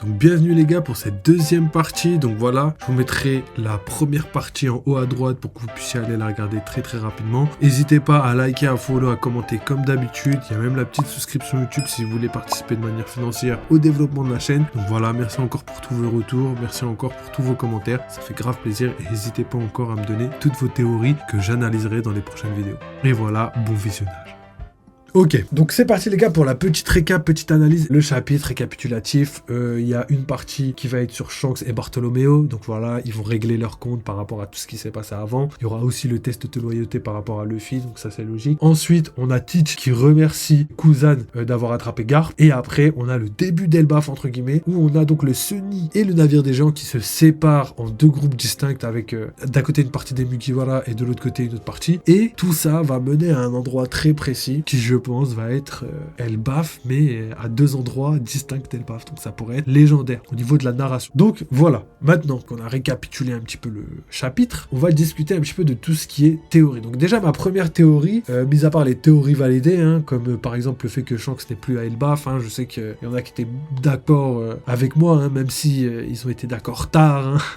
Donc bienvenue les gars pour cette deuxième partie. Donc voilà, je vous mettrai la première partie en haut à droite pour que vous puissiez aller la regarder très rapidement. N'hésitez pas à liker, à follow, à commenter comme d'habitude. Il y a même la petite souscription YouTube si vous voulez participer de manière financière au développement de la chaîne. Donc voilà, merci encore pour tous vos retours, merci encore pour tous vos commentaires. Ça fait grave plaisir et n'hésitez pas encore à me donner toutes vos théories que j'analyserai dans les prochaines vidéos. Et voilà, bon visionnage. Ok, donc c'est parti les gars pour la petite récap, petite analyse. Le chapitre récapitulatif, il y a une partie qui va être sur Shanks et Bartholoméo. Donc voilà, ils vont régler leur compte par rapport à tout ce qui s'est passé avant. Il y aura aussi le test de loyauté par rapport à Luffy, donc ça c'est logique. Ensuite, on a Teach qui remercie Kuzan d'avoir attrapé Garp. Et après, on a le début d'Elbaf entre guillemets, où on a donc le Sunny et le navire des géants qui se séparent en deux groupes distincts avec d'un côté une partie des Mugiwara et de l'autre côté une autre partie. Et tout ça va mener à un endroit très précis qui je pense va être Elbaf, mais à deux endroits distincts d'Elbaf, donc ça pourrait être légendaire au niveau de la narration. Donc voilà, maintenant qu'on a récapitulé un petit peu le chapitre, on va discuter un petit peu de tout ce qui est théorie. Donc déjà ma première théorie, mis à part les théories validées, comme par exemple le fait que Shanks n'est plus à Elbaf, je sais qu'il y en a qui étaient d'accord avec moi, même si ils ont été d'accord tard,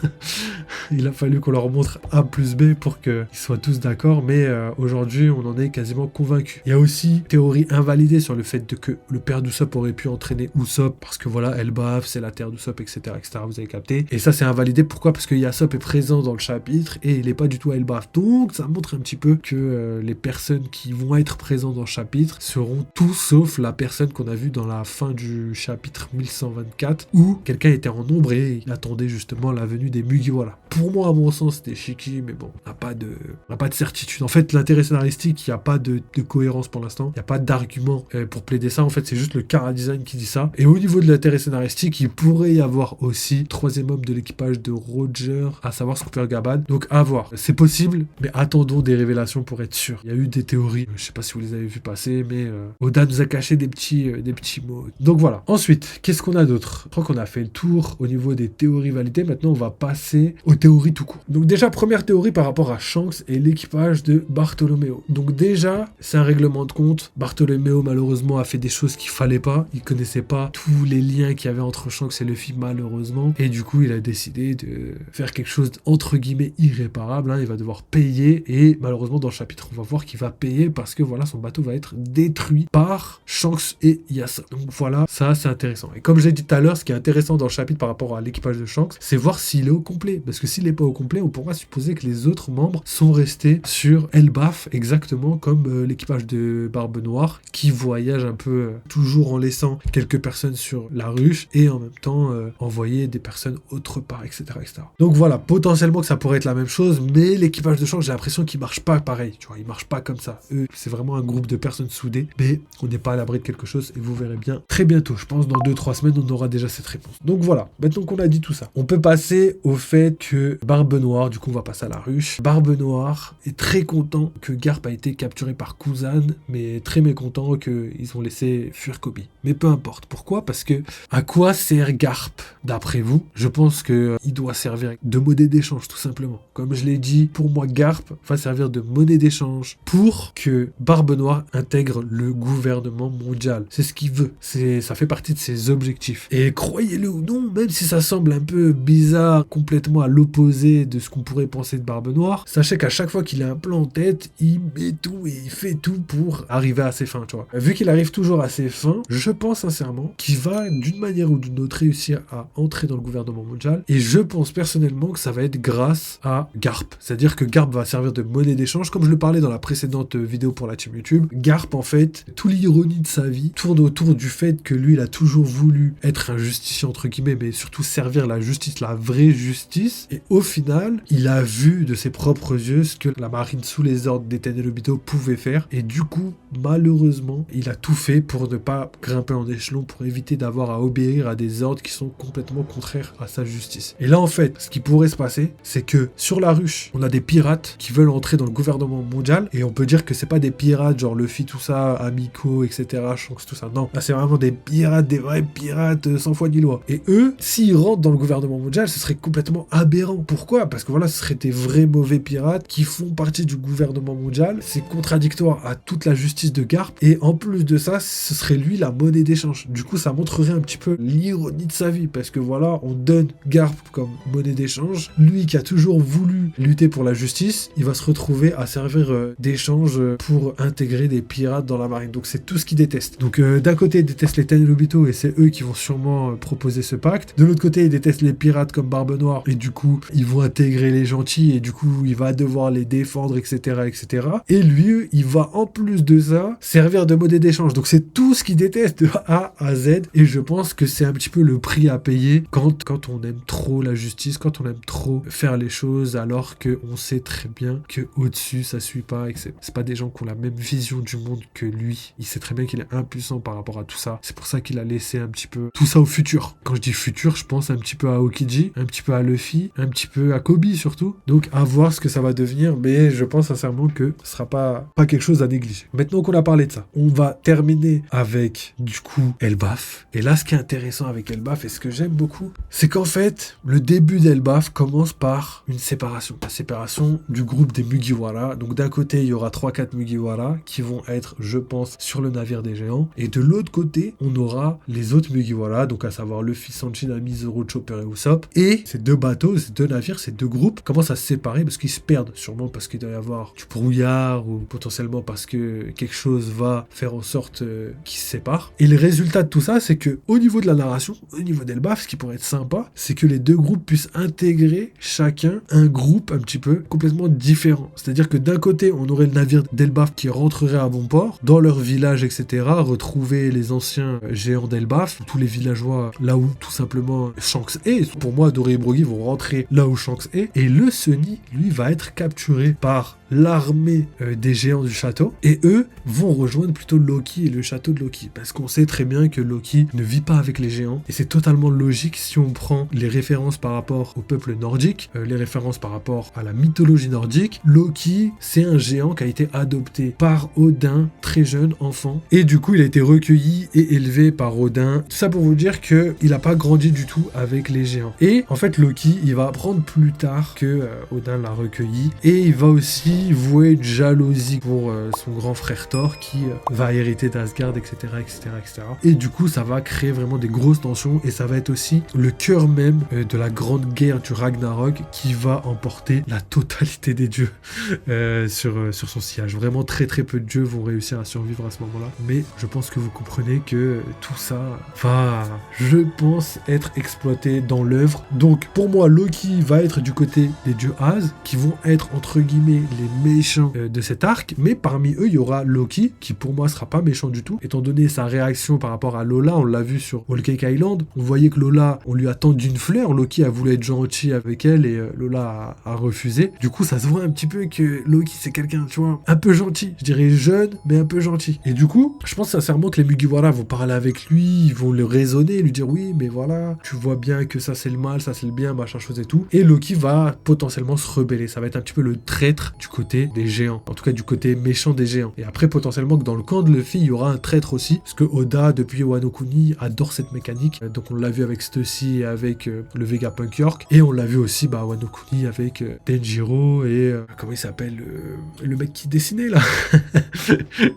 il a fallu qu'on leur montre A plus B pour qu'ils soient tous d'accord, mais aujourd'hui on en est quasiment convaincu. Il y a aussi théorie invalidée sur le fait que le père d'Usopp aurait pu entraîner Usopp, parce que voilà, Elbaf, c'est la terre d'Usopp, etc., vous avez capté. Et ça, c'est invalidé, pourquoi? Parce que Yasopp est présent dans le chapitre, et il n'est pas du tout à Elbaf. Donc, ça montre un petit peu que les personnes qui vont être présentes dans le chapitre seront tous sauf la personne qu'on a vue dans la fin du chapitre 1124, où quelqu'un était en ombre et il attendait justement la venue des Mugiwara. Pour moi, à mon sens, c'était Shiki, mais bon, on n'a pas de certitude. En fait, l'intérêt scénaristique, il n'y a pas de cohérence pour l'instant. Il n'y a pas d'argument pour plaider ça. En fait, c'est juste le chara-design qui dit ça. Et au niveau de l'intérêt scénaristique, il pourrait y avoir aussi troisième homme de l'équipage de Roger, à savoir Scooper Gaban. Donc, à voir. C'est possible, mais attendons des révélations pour être sûr. Il y a eu des théories. Je sais pas si vous les avez vues passer, mais Oda nous a caché des petits mots. Donc voilà. Ensuite, qu'est-ce qu'on a d'autre? Je crois qu'on a fait le tour au niveau des théories validées. Maintenant, on va passer aux théories tout court. Donc déjà, première théorie par rapport à Shanks et l'équipage de Bartholoméo. Donc déjà, c'est un règlement de compte. Bartholoméo, malheureusement, a fait des choses qu'il fallait pas. Il connaissait pas tous les liens qu'il y avait entre Shanks et Luffy, malheureusement. Et du coup, il a décidé de faire quelque chose entre guillemets irréparable. Il va devoir payer. Et malheureusement, dans le chapitre, on va voir qu'il va payer parce que voilà, son bateau va être détruit par Shanks et Yasopp. Donc voilà, ça c'est intéressant. Et comme je l'ai dit tout à l'heure, ce qui est intéressant dans le chapitre par rapport à l'équipage de Shanks, c'est voir s'il est au complet. Parce que s'il n'est pas au complet, on pourra supposer que les autres membres sont restés sur Elbaf, exactement comme l'équipage de Barbe Noire, qui voyage un peu toujours en laissant quelques personnes sur la ruche et en même temps envoyer des personnes autre part, etc., etc. Donc voilà, potentiellement que ça pourrait être la même chose, mais l'équipage de Shanks, j'ai l'impression qu'il marche pas pareil, tu vois, il marche pas comme ça. Eux, c'est vraiment un groupe de personnes soudées, mais on n'est pas à l'abri de quelque chose et vous verrez bien très bientôt. Je pense dans 2-3 semaines, on aura déjà cette réponse. Donc voilà, maintenant qu'on a dit tout ça, on peut passer au fait que Barbe Noire, du coup on va passer à la ruche. Barbe Noire est très content que Garp a été capturé par Kuzan, mais très mécontent qu'ils ont laissé fuir Koby. Mais peu importe. Pourquoi? Parce que à quoi sert Garp, d'après vous? Je pense que il doit servir de monnaie d'échange, tout simplement. Comme je l'ai dit, pour moi, Garp va servir de monnaie d'échange pour que Barbe Noire intègre le gouvernement mondial. C'est ce qu'il veut. Ça fait partie de ses objectifs. Et croyez-le ou non, même si ça semble un peu bizarre, complètement à l'opposé de ce qu'on pourrait penser de Barbe Noire, sachez qu'à chaque fois qu'il a un plan en tête, il met tout et il fait tout pour arriver à ses fins, tu vois. Vu qu'il arrive toujours à ses fins, je pense sincèrement qu'il va d'une manière ou d'une autre réussir à entrer dans le gouvernement mondial, et je pense personnellement que ça va être grâce à Garp. C'est-à-dire que Garp va servir de monnaie d'échange, comme je le parlais dans la précédente vidéo pour la team YouTube. Garp, en fait, toute l'ironie de sa vie tourne autour du fait que lui, il a toujours voulu être un justicier, entre guillemets, mais surtout servir la justice, la vraie justice, et au final, il a vu de ses propres yeux ce que la marine sous les ordres d'Eten et Lobito pouvait faire, et du coup, malheureusement, il a tout fait pour ne pas grimper en échelon, pour éviter d'avoir à obéir à des ordres qui sont complètement contraires à sa justice. Et là, en fait, ce qui pourrait se passer, c'est que sur la ruche, on a des pirates qui veulent entrer dans le gouvernement mondial, et on peut dire que c'est pas des pirates genre Luffy, tout ça, Amico, etc., Shanks, tout ça. Non, là, c'est vraiment des pirates, des vrais pirates, sans foi ni loi. Et eux, s'ils rentrent dans le gouvernement mondial, ce serait complètement aberrant. Pourquoi? Parce que voilà, ce seraient des vrais mauvais pirates qui font partie du gouvernement mondial. C'est contradictoire à toute la justice de Garp, et en plus de ça, ce serait lui la monnaie d'échange. Du coup, ça montrerait un petit peu l'ironie de sa vie, parce que voilà, on donne Garp comme monnaie d'échange. Lui qui a toujours voulu lutter pour la justice, il va se retrouver à servir d'échange pour intégrer des pirates dans la marine. Donc c'est tout ce qu'il déteste. Donc d'un côté, il déteste les Tenryubito, et c'est eux qui vont sûrement proposer ce pacte. De l'autre côté, il déteste les pirates comme Barbe Noire, et du coup, ils vont intégrer les gentils, et du coup, il va devoir les défendre, etc., etc. Et lui, il va en plus de ça servir de monnaie d'échange. Donc c'est tout ce qu'il déteste de A à Z, et je pense que c'est un petit peu le prix à payer quand on aime trop la justice, quand on aime trop faire les choses, alors qu'on sait très bien que au-dessus ça suit pas, et que c'est pas des gens qui ont la même vision du monde que lui. Il sait très bien qu'il est impuissant par rapport à tout ça. C'est pour ça qu'il a laissé un petit peu tout ça au futur. Quand je dis futur, je pense un petit peu à Aokiji, un petit peu à Luffy, un petit peu à Kobe surtout. Donc à voir ce que ça va devenir, mais je pense sincèrement que ce sera pas quelque chose à négliger. Maintenant qu'on a parlé de ça, on va terminer avec du coup Elbaf. Et là, ce qui est intéressant avec Elbaf, et ce que j'aime beaucoup, c'est qu'en fait, le début d'Elbaf commence par une séparation. La séparation du groupe des Mugiwara. Donc d'un côté, il y aura 3-4 Mugiwara qui vont être, je pense, sur le navire des géants. Et de l'autre côté, on aura les autres Mugiwara, donc à savoir Luffy, Sanji, Nami, Zoro, Chopper et Usopp. Et ces deux bateaux, ces deux navires, ces deux groupes commencent à se séparer parce qu'ils se perdent. Sûrement parce qu'il doit y avoir du brouillard ou potentiellement parce que quelque chose va faire en sorte qu'ils se séparent. Et le résultat de tout ça, c'est que au niveau de la narration, au niveau d'Elbaf, ce qui pourrait être sympa, c'est que les deux groupes puissent intégrer chacun un groupe un petit peu complètement différent. C'est-à-dire que d'un côté, on aurait le navire d'Elbaf qui rentrerait à bon port, dans leur village, etc., retrouver les anciens géants d'Elbaf, tous les villageois là où tout simplement Shanks est. Pour moi, Dory et Brogy vont rentrer là où Shanks est, et le Sunny, lui, va être capturé par l'armée des géants du château, et eux vont rejoindre plutôt Loki et le château de Loki, parce qu'on sait très bien que Loki ne vit pas avec les géants, et c'est totalement logique si on prend les références par rapport au peuple nordique, les références par rapport à la mythologie nordique. Loki, c'est un géant qui a été adopté par Odin, très jeune enfant, et du coup il a été recueilli et élevé par Odin. Tout ça pour vous dire que il n'a pas grandi du tout avec les géants. Et en fait Loki, il va apprendre plus tard que Odin l'a recueilli, et il va aussi vouer de jalousie pour son grand frère Thor qui va hériter d'Asgard, etc., etc., etc. Et du coup, ça va créer vraiment des grosses tensions, et ça va être aussi le cœur même de la grande guerre du Ragnarok qui va emporter la totalité des dieux sur son sillage. Vraiment, très très peu de dieux vont réussir à survivre à ce moment-là. Mais je pense que vous comprenez que tout ça va, je pense, être exploité dans l'œuvre. Donc, pour moi, Loki va être du côté des dieux As, qui vont être, entre guillemets, les méchants de cet arc, mais parmi eux il y aura Loki qui pour moi sera pas méchant du tout, étant donné sa réaction par rapport à Lola. On l'a vu sur Whole Cake Island, on voyait que Lola, on lui a tendu une fleur, Loki a voulu être gentil avec elle et Lola a refusé. Du coup ça se voit un petit peu que Loki c'est quelqu'un, tu vois, un peu gentil, je dirais jeune mais un peu gentil, et du coup je pense sincèrement que les Mugiwara vont parler avec lui, ils vont le raisonner, lui dire oui mais voilà, tu vois bien que ça c'est le mal, ça c'est le bien, machin chose et tout, et Loki va potentiellement se rebeller, ça va être un petit peu le traître du côté des géants, en tout cas du côté méchant des géants. Et après potentiellement que dans le camp de Luffy il y aura un traître aussi, parce que Oda depuis Wano Kuni adore cette mécanique, donc on l'a vu avec Stussy et avec le Vegapunk York, et on l'a vu aussi à Wano Kuni avec Denjiro et comment il s'appelle le mec qui dessinait là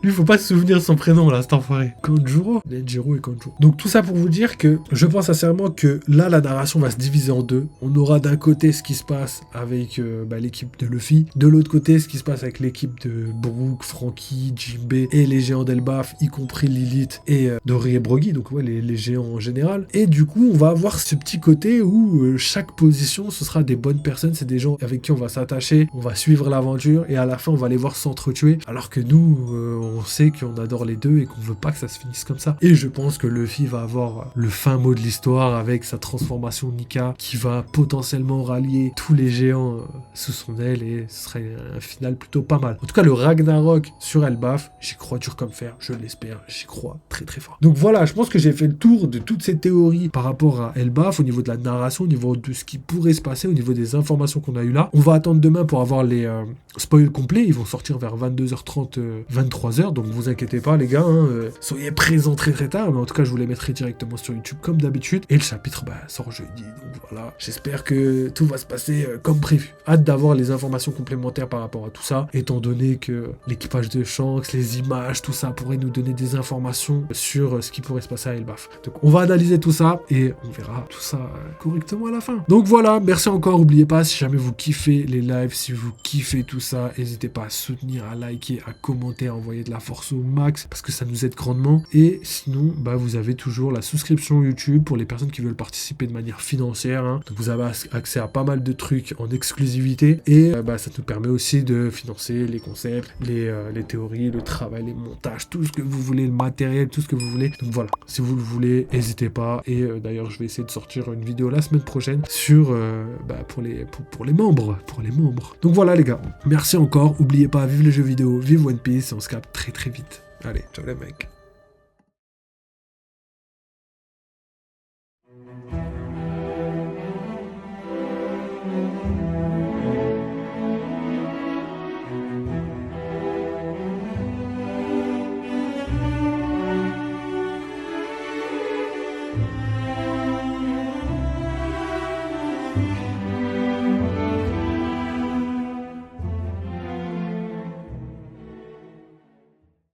lui faut pas se souvenir de son prénom là, cet enfoiré, Kanjuro, Denjiro et Kanjuro. Donc tout ça pour vous dire que je pense sincèrement que là la narration va se diviser en deux. On aura d'un côté ce qui se passe avec l'équipe de Luffy, de l'autre côté ce qui se passe avec l'équipe de Brook, Franky, Jinbe et les géants d'Elbaf, y compris Lilith et Dory et Brogy, donc ouais, les géants en général. Et du coup on va avoir ce petit côté où chaque position ce sera des bonnes personnes, c'est des gens avec qui on va s'attacher, on va suivre l'aventure, et à la fin on va les voir s'entretuer, alors que nous on sait qu'on adore les deux et qu'on veut pas que ça se finisse comme ça. Et je pense que Luffy va avoir le fin mot de l'histoire avec sa transformation Nika qui va potentiellement rallier tous les géants sous son aile, et ce serait un final plutôt pas mal. En tout cas le Ragnarok sur Elbaf, j'y crois dur comme fer, je l'espère, j'y crois très très fort. Donc voilà, je pense que j'ai fait le tour de toutes ces théories par rapport à Elbaf, au niveau de la narration, au niveau de ce qui pourrait se passer, au niveau des informations qu'on a eues là. On va attendre demain pour avoir les spoils complets, ils vont sortir vers 22h30, 23h, donc vous inquiétez pas les gars, soyez présents très très tard, mais en tout cas je vous les mettrai directement sur YouTube comme d'habitude, et le chapitre sort jeudi, donc voilà, j'espère que tout va se passer comme prévu. Hâte d'avoir les informations complémentaires par rapport rapport à tout ça, étant donné que l'équipage de Shanks, les images, tout ça pourrait nous donner des informations sur ce qui pourrait se passer à Elbaf. Donc on va analyser tout ça et on verra tout ça correctement à la fin. Donc voilà, merci encore, n'oubliez pas, si jamais vous kiffez les lives, si vous kiffez tout ça, n'hésitez pas à soutenir, à liker, à commenter, à envoyer de la force au max, parce que ça nous aide grandement. Et sinon, vous avez toujours la souscription YouTube pour les personnes qui veulent participer de manière financière, hein. Donc vous avez accès à pas mal de trucs en exclusivité, et ça nous permet aussi de financer les concepts, les théories, le travail, les montages, tout ce que vous voulez, le matériel, tout ce que vous voulez. Donc voilà, si vous le voulez, n'hésitez pas. Et d'ailleurs, je vais essayer de sortir une vidéo la semaine prochaine sur pour les membres. Donc voilà les gars, merci encore. N'oubliez pas, vive les jeux vidéo, vive One Piece, et on se capte très très vite. Allez, ciao les mecs.